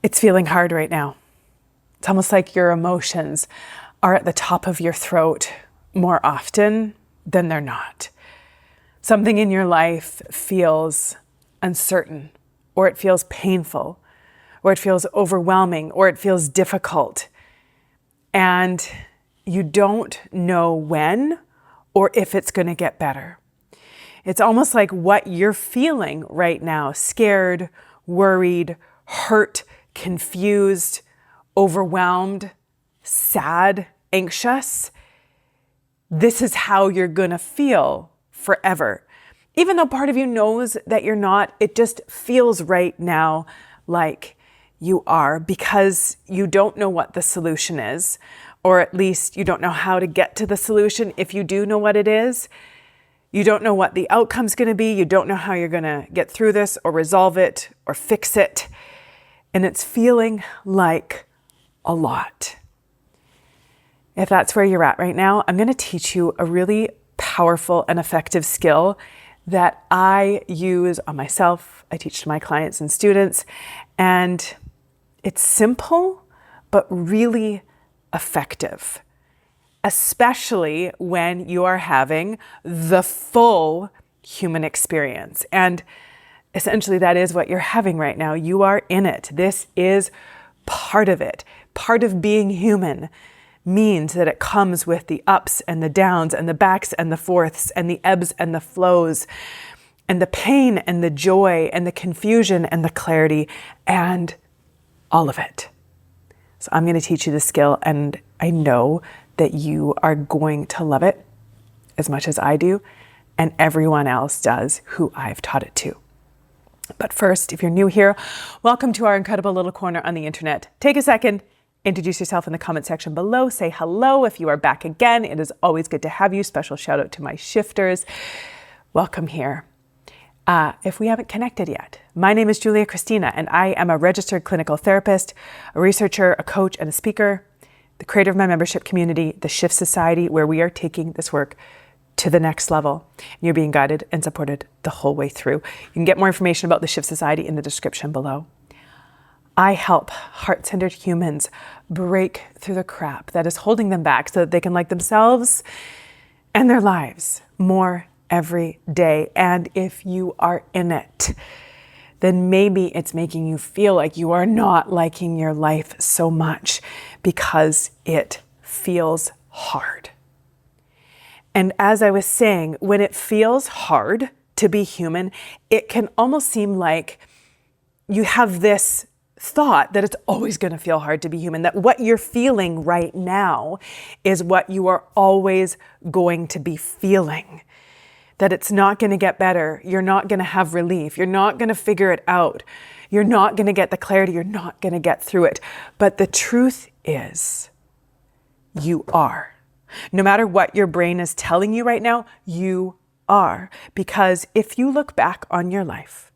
It's feeling hard right now. It's almost like your emotions are at the top of your throat more often than they're not. Something in your life feels uncertain, or it feels painful, or it feels overwhelming, or it feels difficult. And you don't know when or if it's going to get better. It's almost like what you're feeling right now, scared, worried, hurt, confused, overwhelmed, sad, anxious. This is how you're going to feel forever. Even though part of you knows that you're not, it just feels right now like you are, because you don't know what the solution is, or at least you don't know how to get to the solution. If you do know what it is, you don't know what the outcome's going to be. You don't know how you're going to get through this or resolve it or fix it. And it's feeling like a lot. If that's where you're at right now, I'm going to teach you a really powerful and effective skill that I use on myself. I teach to my clients and students, and it's simple, but really effective, especially when you are having the full human experience. And essentially that is what you're having right now. You are in it. This is part of it. Part of being human means that it comes with the ups and the downs and the backs and the forths and the ebbs and the flows and the pain and the joy and the confusion and the clarity and all of it. So I'm going to teach you the skill, and I know that you are going to love it as much as I do and everyone else does who I've taught it to. But first, if you're new here, welcome to our incredible little corner on the internet. Take a second, introduce yourself in the comment section below, say hello if you are back again. It is always good to have you. Special shout out to my shifters. Welcome here. If we haven't connected yet, my name is Kristina, and I am a registered clinical therapist, a researcher, a coach, and a speaker, the creator of my membership community, the Shift Society, where we are taking this work to the next level. You're being guided and supported the whole way through. You can get more information about the Shift Society in the description below. I help heart-centered humans break through the crap that is holding them back so that they can like themselves and their lives more every day. And if you are in it, then maybe it's making you feel like you are not liking your life so much because it feels hard. And as I was saying, when it feels hard to be human, it can almost seem like you have this thought that it's always going to feel hard to be human, that what you're feeling right now is what you are always going to be feeling, that it's not going to get better. You're not going to have relief. You're not going to figure it out. You're not going to get the clarity. You're not going to get through it. But the truth is, you are. No matter what your brain is telling you right now, you are. Because if you look back on your life,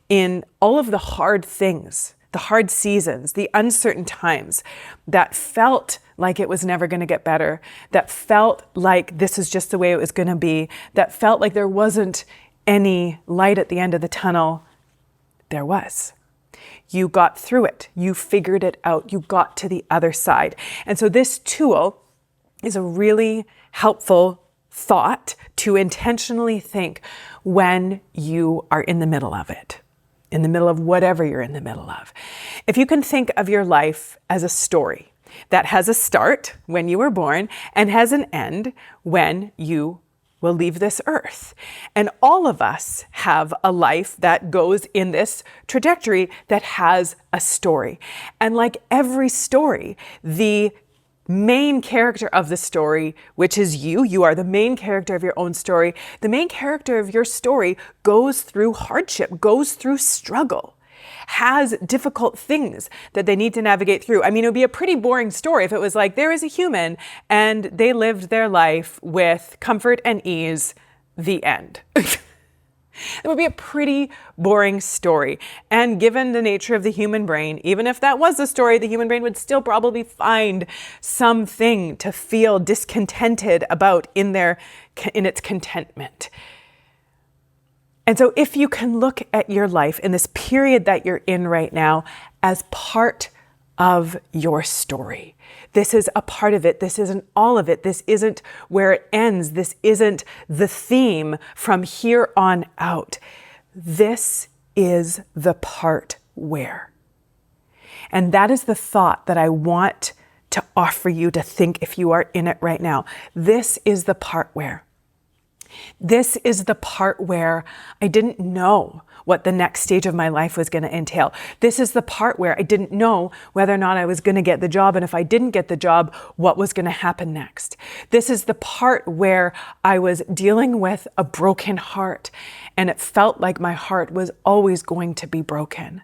in all of the hard things, the hard seasons, the uncertain times that felt like it was never going to get better, that felt like this is just the way it was going to be, that felt like there wasn't any light at the end of the tunnel, there was. You got through it. You figured it out. You got to the other side. And so this tool is a really helpful thought to intentionally think when you are in the middle of it, in the middle of whatever you're in the middle of. If you can think of your life as a story that has a start when you were born and has an end when you will leave this earth. And all of us have a life that goes in this trajectory that has a story. And like every story, the main character of the story, which is you are the main character of your own story. The main character of your story goes through hardship, goes through struggle, has difficult things that they need to navigate through. I mean, it would be a pretty boring story if it was like, there is a human and they lived their life with comfort and ease, the end. It would be a pretty boring story. And given the nature of the human brain, even if that was the story, the human brain would still probably find something to feel discontented about in its contentment. And so if you can look at your life in this period that you're in right now as part of your story. This is a part of it. This isn't all of it. This isn't where it ends. This isn't the theme from here on out. This is the part where. And that is the thought that I want to offer you to think if you are in it right now. This is the part where. This is the part where I didn't know what the next stage of my life was going to entail. This is the part where I didn't know whether or not I was going to get the job. And if I didn't get the job, what was going to happen next? This is the part where I was dealing with a broken heart and it felt like my heart was always going to be broken.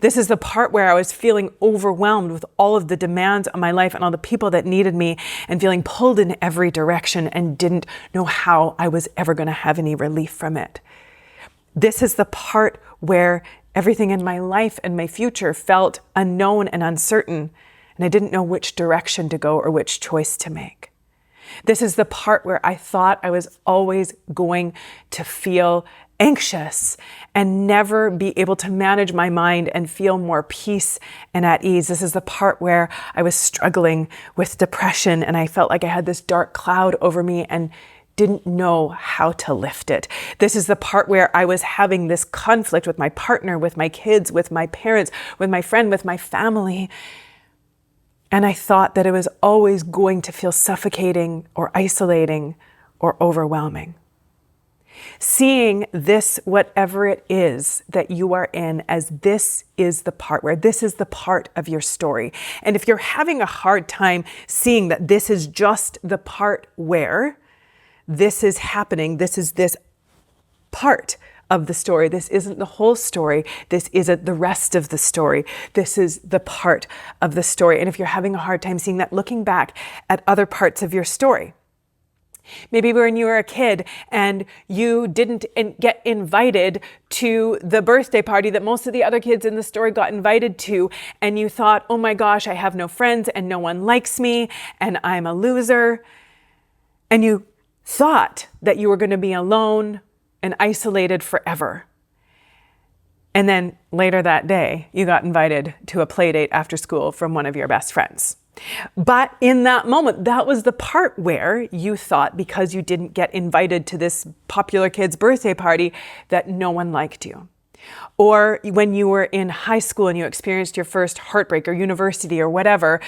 This is the part where I was feeling overwhelmed with all of the demands on my life and all the people that needed me and feeling pulled in every direction and didn't know how I was ever going to have any relief from it. This is the part where everything in my life and my future felt unknown and uncertain, and I didn't know which direction to go or which choice to make. This is the part where I thought I was always going to feel anxious and never be able to manage my mind and feel more peace and at ease. This is the part where I was struggling with depression and I felt like I had this dark cloud over me and didn't know how to lift it. This is the part where I was having this conflict with my partner, with my kids, with my parents, with my friend, with my family. And I thought that it was always going to feel suffocating or isolating or overwhelming. Seeing this, whatever it is that you are in, as this is the part where, this is the part of your story. And if you're having a hard time seeing that this is just the part where this is happening, this is this part of the story. This isn't the whole story. This isn't the rest of the story. This is the part of the story. And if you're having a hard time seeing that, looking back at other parts of your story. Maybe when you were a kid and you didn't get invited to the birthday party that most of the other kids in the story got invited to, and you thought, oh my gosh, I have no friends and no one likes me and I'm a loser. And you thought that you were going to be alone and isolated forever. And then later that day, you got invited to a play date after school from one of your best friends. But in that moment, that was the part where you thought, because you didn't get invited to this popular kid's birthday party, that no one liked you. Or when you were in high school and you experienced your first heartbreak, or university or whatever,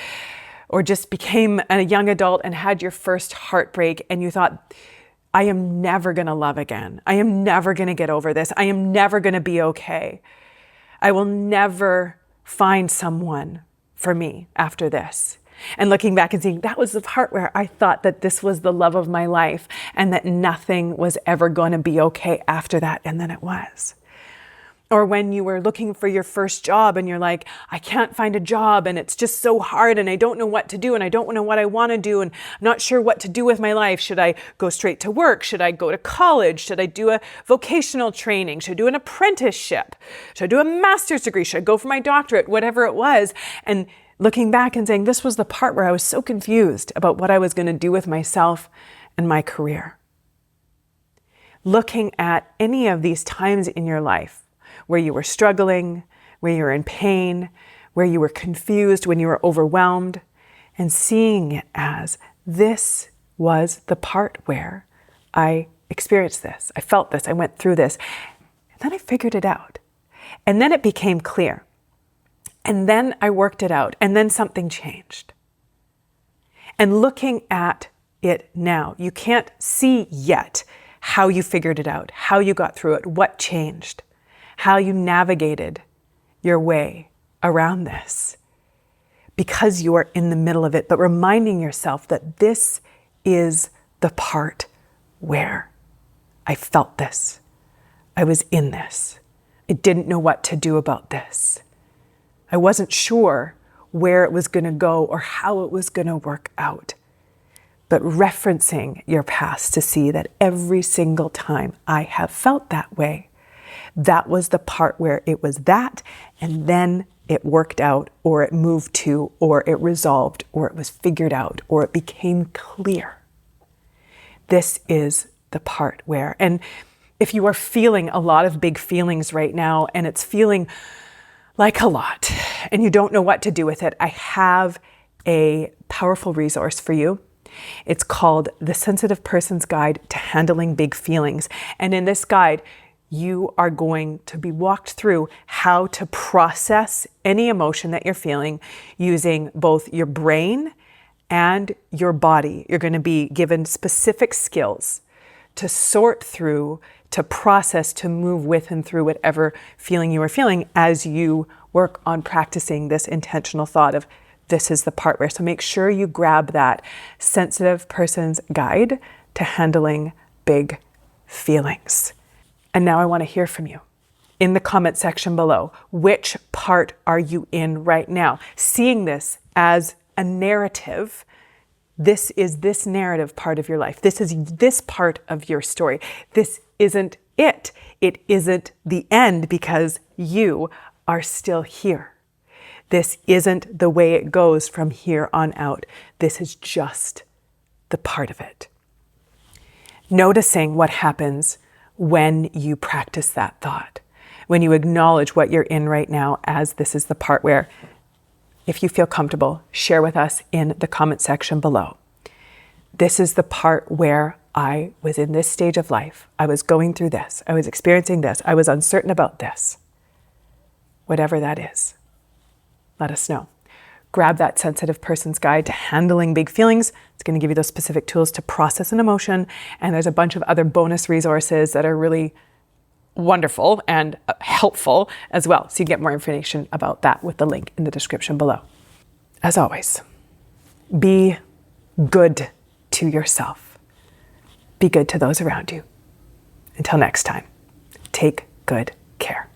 or just became a young adult and had your first heartbreak and you thought, I am never going to love again. I am never going to get over this. I am never going to be okay. I will never find someone for me after this. And looking back and seeing, that was the part where I thought that this was the love of my life and that nothing was ever going to be okay after that. And then it was. Or when you were looking for your first job and you're like, I can't find a job and it's just so hard and I don't know what to do and I don't know what I want to do and I'm not sure what to do with my life. Should I go straight to work? Should I go to college? Should I do a vocational training? Should I do an apprenticeship? Should I do a master's degree? Should I go for my doctorate? Whatever it was. And looking back and saying, this was the part where I was so confused about what I was going to do with myself and my career. Looking at any of these times in your life where you were struggling, where you were in pain, where you were confused, when you were overwhelmed, and seeing it as this was the part where I experienced this, I felt this, I went through this, and then I figured it out. And then it became clear. And then I worked it out, and then something changed. And looking at it now, you can't see yet how you figured it out, how you got through it, what changed, how you navigated your way around this, because you are in the middle of it, but reminding yourself that this is the part where I felt this. I was in this. I didn't know what to do about this. I wasn't sure where it was going to go or how it was going to work out. But referencing your past to see that every single time I have felt that way, that was the part where it was that, and then it worked out, or it moved to, or it resolved, or it was figured out, or it became clear. This is the part where, and If you are feeling a lot of big feelings right now and it's feeling like a lot and you don't know what to do with it, I have a powerful resource for you. It's called The Sensitive Person's Guide to Handling Big Feelings. And in this guide, you are going to be walked through how to process any emotion that you're feeling using both your brain and your body. You're going to be given specific skills to sort through, to process, to move with and through whatever feeling you are feeling as you work on practicing this intentional thought of this is the part where. So make sure you grab that Sensitive Person's Guide to Handling Big Feelings. And now I want to hear from you in the comment section below. Which part are you in right now? Seeing this as a narrative. This is this narrative part of your life. This is this part of your story. This isn't it. It isn't the end because you are still here. This isn't the way it goes from here on out. This is just the part of it. Noticing what happens when you practice that thought, when you acknowledge what you're in right now as this is the part where, if you feel comfortable, share with us in the comment section below. This is the part where I was in this stage of life. I was going through this. I was experiencing this. I was uncertain about this. Whatever that is, let us know. Grab that Sensitive Person's Guide to Handling Big Feelings. It's going to give you those specific tools to process an emotion. And there's a bunch of other bonus resources that are really wonderful and helpful as well. So you get more information about that with the link in the description below. As always, be good to yourself. Be good to those around you. Until next time, take good care.